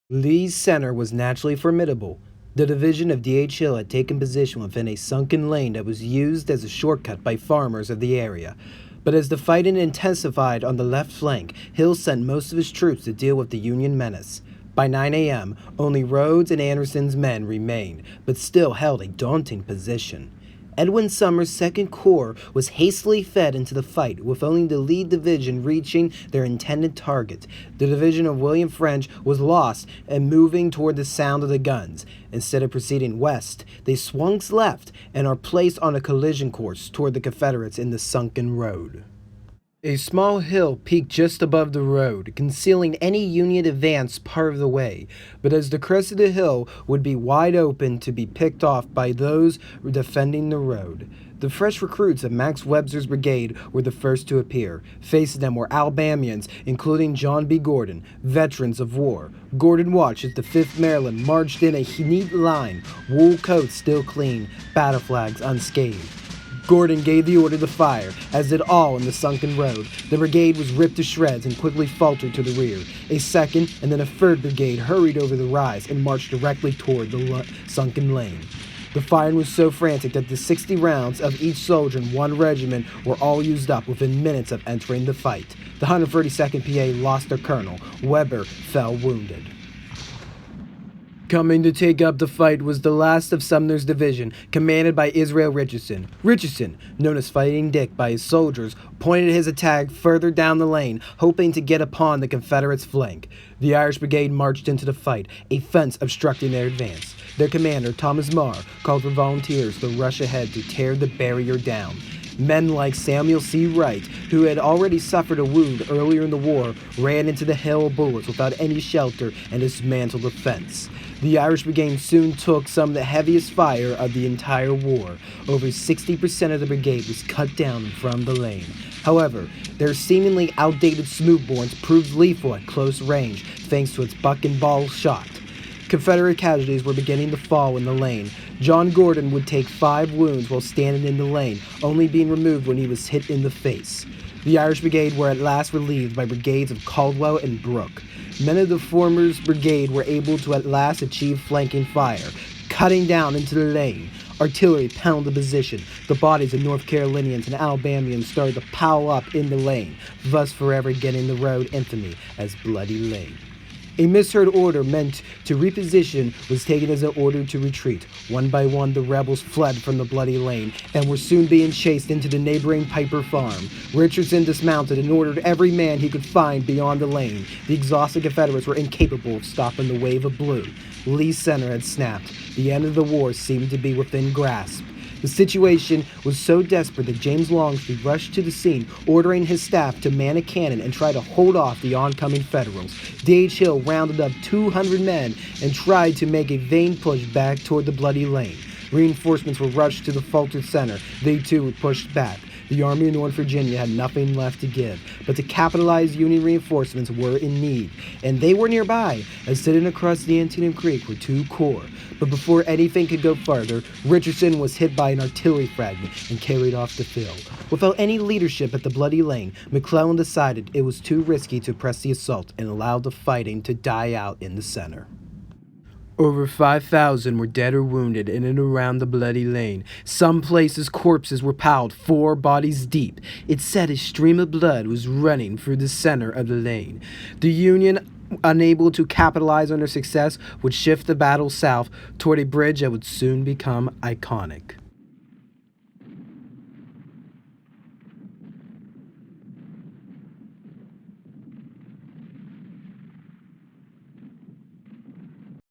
Lee's center was naturally formidable. The division of D.H. Hill had taken position within a sunken lane that was used as a shortcut by farmers of the area. But as the fighting intensified on the left flank, Hill sent most of his troops to deal with the Union menace. By 9 a.m., only Rhodes and Anderson's men remained, but still held a daunting position. Edwin Sumner's 2nd Corps was hastily fed into the fight, with only the lead division reaching their intended target. The division of William French was lost and moving toward the sound of the guns. Instead of proceeding west, they swung left and are placed on a collision course toward the Confederates in the sunken road. A small hill peaked just above the road, concealing any Union advance part of the way, but as the crest of the hill would be wide open to be picked off by those defending the road. The fresh recruits of Max Webster's brigade were the first to appear. Facing them were Alabamians, including John B. Gordon, veterans of war. Gordon watched as the 5th Maryland marched in a neat line, wool coats still clean, battle flags unscathed. Gordon gave the order to fire, as did all in the sunken road. The brigade was ripped to shreds and quickly faltered to the rear. A 2nd and then a 3rd brigade hurried over the rise and marched directly toward the sunken lane. The firing was so frantic that the 60 rounds of each soldier in one regiment were all used up within minutes of entering the fight. The 132nd PA lost their colonel. Weber fell wounded. Coming to take up the fight was the last of Sumner's division, commanded by Israel Richardson. Richardson, known as Fighting Dick by his soldiers, pointed his attack further down the lane, hoping to get upon the Confederates' flank. The Irish Brigade marched into the fight, a fence obstructing their advance. Their commander, Thomas Marr, called for volunteers to rush ahead to tear the barrier down. Men like Samuel C. Wright, who had already suffered a wound earlier in the war, ran into the hail of bullets without any shelter and dismantled the fence. The Irish Brigade soon took some of the heaviest fire of the entire war. Over 60% of the brigade was cut down from the lane. However, their seemingly outdated smoothbores proved lethal at close range thanks to its buck and ball shot. Confederate casualties were beginning to fall in the lane. John Gordon would take 5 wounds while standing in the lane, only being removed when he was hit in the face. The Irish Brigade were at last relieved by brigades of Caldwell and Brooke. Men of the former's brigade were able to at last achieve flanking fire, cutting down into the lane. Artillery pounded the position. The bodies of North Carolinians and Alabamians started to pile up in the lane, thus forever getting the road infamy as Bloody Lane. A misheard order meant to reposition was taken as an order to retreat. One by one, the rebels fled from the Bloody Lane and were soon being chased into the neighboring Piper Farm. Richardson dismounted and ordered every man he could find beyond the lane. The exhausted Confederates were incapable of stopping the wave of blue. Lee's center had snapped. The end of the war seemed to be within grasp. The situation was so desperate that James Longstreet rushed to the scene, ordering his staff to man a cannon and try to hold off the oncoming Federals. D.H. Hill rounded up 200 men and tried to make a vain push back toward the Bloody Lane. Reinforcements were rushed to the Fulton Center. They too were pushed back. The Army of Northern Virginia had nothing left to give, but to capitalize Union reinforcements were in need, and they were nearby, as sitting across the Antietam Creek were 2 corps. But before anything could go farther, Richardson was hit by an artillery fragment and carried off the field. Without any leadership at the Bloody Lane, McClellan decided it was too risky to press the assault and allowed the fighting to die out in the center. Over 5,000 were dead or wounded in and around the Bloody Lane. Some places corpses were piled 4 bodies deep. It said a stream of blood was running through the center of the lane. The Union, unable to capitalize on their success, would shift the battle south toward a bridge that would soon become iconic.